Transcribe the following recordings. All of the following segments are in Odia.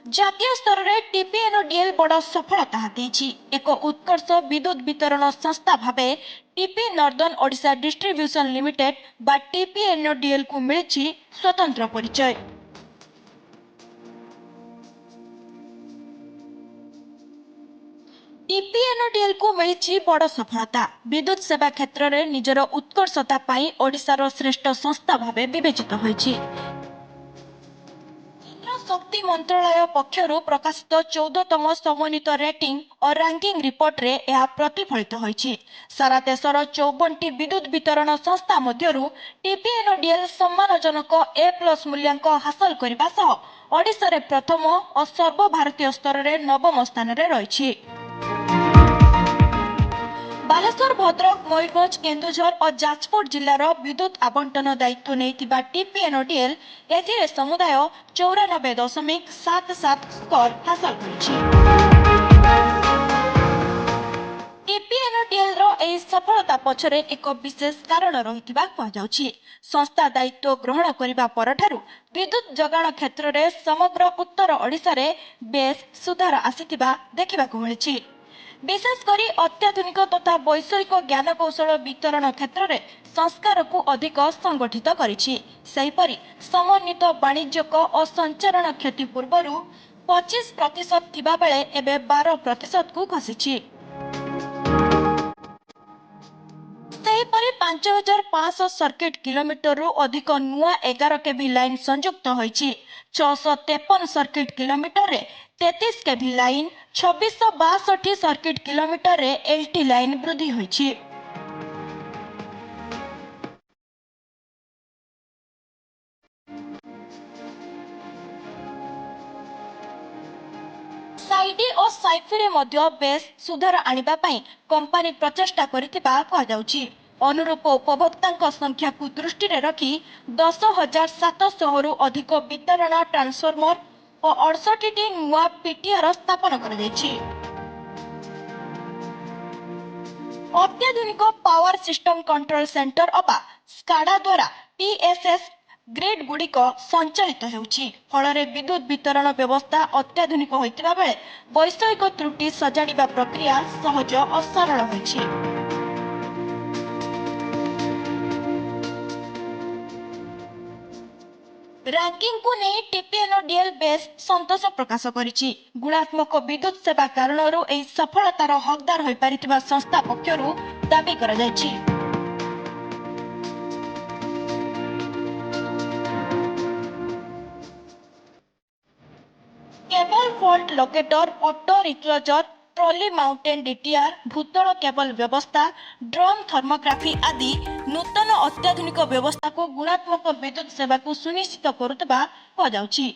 ଜାତୀୟ ସ୍ତରରେ ଟିପିଏନଡିଏଲ୍ ବଡ଼ ସଫଳତା ହାତେଇଛି। ଏକ ଉତ୍କର୍ଷ ବିଦ୍ୟୁତ୍ ବିତରଣ ସଂସ୍ଥା ଭାବେ ଟିପି ନର୍ଦର୍ନ ଓଡ଼ିଶା ଡିଷ୍ଟ୍ରିବ୍ୟୁସନ୍ ଲିମିଟେଡ୍ ବା ଟିପିଏନଡିଏଲ୍କୁ ମିଳିଛି ସ୍ୱତନ୍ତ୍ର ପରିଚୟ। ଟିପିଏନଡିଏଲ୍କୁ ମିଳିଛି ବଡ଼ ସଫଳତା। ବିଦ୍ୟୁତ୍ ସେବା କ୍ଷେତ୍ରରେ ନିଜର ଉତ୍କର୍ଷତା ପାଇଁ ଓଡ଼ିଶାର ଶ୍ରେଷ୍ଠ ସଂସ୍ଥା ଭାବେ ବିବେଚିତ ହୋଇଛି। ଶକ୍ତି ମନ୍ତ୍ରଣାଳୟ ପକ୍ଷରୁ ପ୍ରକାଶିତ 14ତମ ସମନ୍ୱିତ ରେଟିଂ ଓ ରାଙ୍କିଂ ରିପୋର୍ଟରେ ଏହା ପ୍ରତିଫଳିତ ହୋଇଛି। ସାରା ଦେଶର 54ଟି ବିଦ୍ୟୁତ୍ ବିତରଣ ସଂସ୍ଥା ମଧ୍ୟରୁ ଟିପିଏନଡିଏଲ୍ ସମ୍ମାନଜନକ A+ ମୂଲ୍ୟାଙ୍କ ହାସଲ କରିବା ସହ ଓଡ଼ିଶାରେ ପ୍ରଥମ ଓ ସର୍ବଭାରତୀୟ ସ୍ତରରେ ନବମ ସ୍ଥାନରେ ରହିଛି। ବାଲେଶ୍ୱର, ଭଦ୍ରକ, ମୟୂରଭଞ୍ଜ, କେନ୍ଦୁଝର ଓ ଯାଜପୁର ଜିଲ୍ଲାର ବିଦ୍ୟୁତ୍ ଆବଣ୍ଟନ ଦାୟିତ୍ୱ ନେଇଥିବା ଟିପିଏନଡିଏଲ୍ ଏଥିରେ ସମୁଦାୟ 94.77 ସ୍କୋର ହାସଲ କରିଛି। ଟିପିଏନଡିଏଲ୍ର ଏହି ସଫଳତା ପଛରେ ଏକ ବିଶେଷ କାରଣ ରହିଥିବା କୁହାଯାଉଛି। ସଂସ୍ଥା ଦାୟିତ୍ୱ ଗ୍ରହଣ କରିବା ପରଠାରୁ ବିଦ୍ୟୁତ୍ ଯୋଗାଣ କ୍ଷେତ୍ରରେ ସମଗ୍ର ଉତ୍ତର ଓଡ଼ିଶାରେ ବେଶ୍ ସୁଧାର ଆସିଥିବା ଦେଖିବାକୁ ମିଳିଛି। ବିଶେଷ କରି ଅତ୍ୟାଧୁନିକ ତଥା ବୈଷୟିକ ଜ୍ଞାନକୌଶଳ ବିତରଣ କ୍ଷେତ୍ରରେ ସଂସ୍କାରକୁ ଅଧିକ ସଂଗଠିତ କରିଛି। ସେହିପରି ସମନ୍ୱିତ ବାଣିଜ୍ୟିକ ଓ ସଞ୍ଚାରଣ କ୍ଷତି ପୂର୍ବରୁ 25% ଥିବାବେଳେ ଏବେ 12%କୁ ଖସିଛି। ସେହିପରି 5500 ସର୍କିଟ କିଲୋମିଟରରୁ ଅଧିକ ନୂଆ 11 କେଭି ଲାଇନ୍ ସଂଯୁକ୍ତ ହୋଇଛି। 653 circuit କିଲୋମିଟରରେ 33 KV line, 2662 circuit କିଲୋମିଟରରେ ଏଲ୍ଟି line ବୃଦ୍ଧି ହୋଇଛି। ସାଇଡି ଓ ସାଇଫିରେ ମଧ୍ୟ ବେଶ୍ ସୁଧାର ଆଣିବା ପାଇଁ କମ୍ପାନୀ ପ୍ରଚେଷ୍ଟା କରିଥିବା କୁହାଯାଉଛି। ଅନୁରୂପ ଉପଭୋକ୍ତାଙ୍କ ସଂଖ୍ୟାକୁ ଦୃଷ୍ଟିରେ ରଖି 10,700ରୁ ଅଧିକ ବିତରଣ ଟ୍ରାନ୍ସଫର୍ମର ଓ 68ଟି ନୂଆ ପିଟିଆର ସ୍ଥାପନ କରାଯାଇଛି। ଅତ୍ୟାଧୁନିକ ପାୱାର ସିଷ୍ଟମ କଣ୍ଟ୍ରୋଲ ସେଣ୍ଟର ଅବା ସ୍କାଡା ଦ୍ୱାରା ପିଏସ୍ଏସ୍ ଗ୍ରିଡ୍ ଗୁଡ଼ିକ ସଞ୍ଚାଳିତ ହେଉଛି। ଫଳରେ ବିଦ୍ୟୁତ୍ ବିତରଣ ବ୍ୟବସ୍ଥା ଅତ୍ୟାଧୁନିକ ହୋଇଥିବା ବେଳେ ବୈଷୟିକ ତ୍ରୁଟି ସଜାଡ଼ିବା ପ୍ରକ୍ରିୟା ସହଜ ଓ ସରଳ ହୋଇଛି। ରାଙ୍କିଙ୍ଗକୁ ନେଇ ଟିପିଏନଡିଏଲ୍ ବେଶ୍ ସନ୍ତୋଷ ପ୍ରକାଶ କରିଛି। ଗୁଣାତ୍ମକ ବିଦ୍ୟୁତ୍ ସେବା କାରଣରୁ ଏହି ସଫଳତାର ହକଦାର ହୋଇପାରିଥିବା ସଂସ୍ଥା ପକ୍ଷରୁ ଦାବି କରାଯାଇଛି। Cable fault locator, auto recloser, trolley mounted DTR, भूतल केबल व्यवस्था, ड्रोन थर्मोग्राफी आदि नूतन अत्याधुनिक व्यवस्था को गुणात्मक विद्युत सेवा को सुनिश्चित करुवा कुहाଯାଉଛି।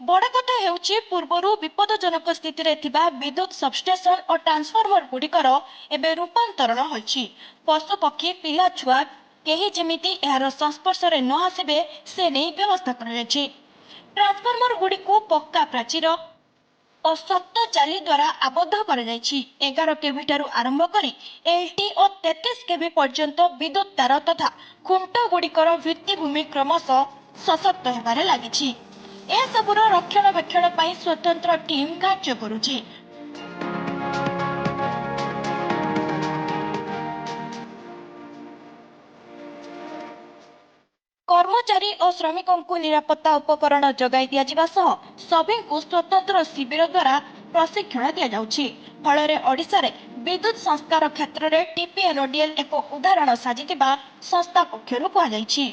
बड़ कथा हेउछि पूर्वरु विपदजनक स्थिति रे थिबा विद्युत सबस्टेशन और ट्रांसफॉर्मर गुडिकर एबे रूपांतरण होछि। पशु पक्षी पिला छुआ केही जेमिति एहार संस्पर्श रे न आसीबे से नै व्यवस्था कराଯାଇଛି। ट्रांसफॉर्मर गुडी को पक्का प्राचीर और शक्त जाली द्वारा आबद्ध कर 11 केवी ठारू आरंभ करी एलटी और 33 केवी पर्यंत विद्युत तार तथा खुंट गुड़िकर भित्तिभूमि क्रमशः सशक्त होबारे लागिछि। ए सबुर रक्षणाबेक्षण पई स्वतंत्र टीम कार्य करुछि। कर्मचारी और श्रमिकों को निरापत्ता उपकरण जगाई दिया जिबा सह सभी को स्वतंत्र शिविर द्वारा प्रशिक्षण दिया जाउछि। फଳରେ ओडिशारे विद्युत संस्कार क्षेत्र रे टीपीएनडीएल एक उदाहरण साजितिबा संस्था पक्षरु कहा जाइछि।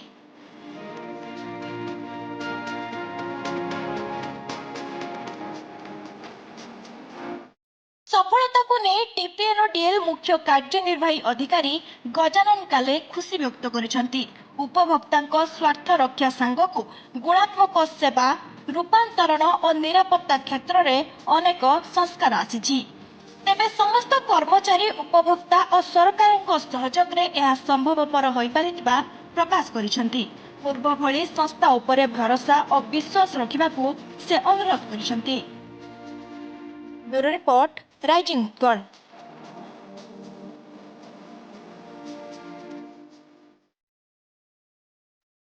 सफलता को नहीं टीपीएनडीएल मुख्य कार्यनिर्वाही अधिकारी गजानन काले खुशी व्यक्त करिसंती। उपभोक्तांक स्वार्थ रक्षा सांगकु गुणात्मक सेवा, रूपांतरण और निरापत्ता क्षेत्र रे अनेक संस्कार आसीछि। तेबे समस्त कर्मचारी, उपभोक्ता और सरकार सहयोग रे यह संभवपर होई पारिथिबा प्रकाश करिसंती। पूर्व भली संस्था उपरे भरोसा और विश्वास रखिबाकु से अनुरोध करिसंती। Bureau report, rising Utkal.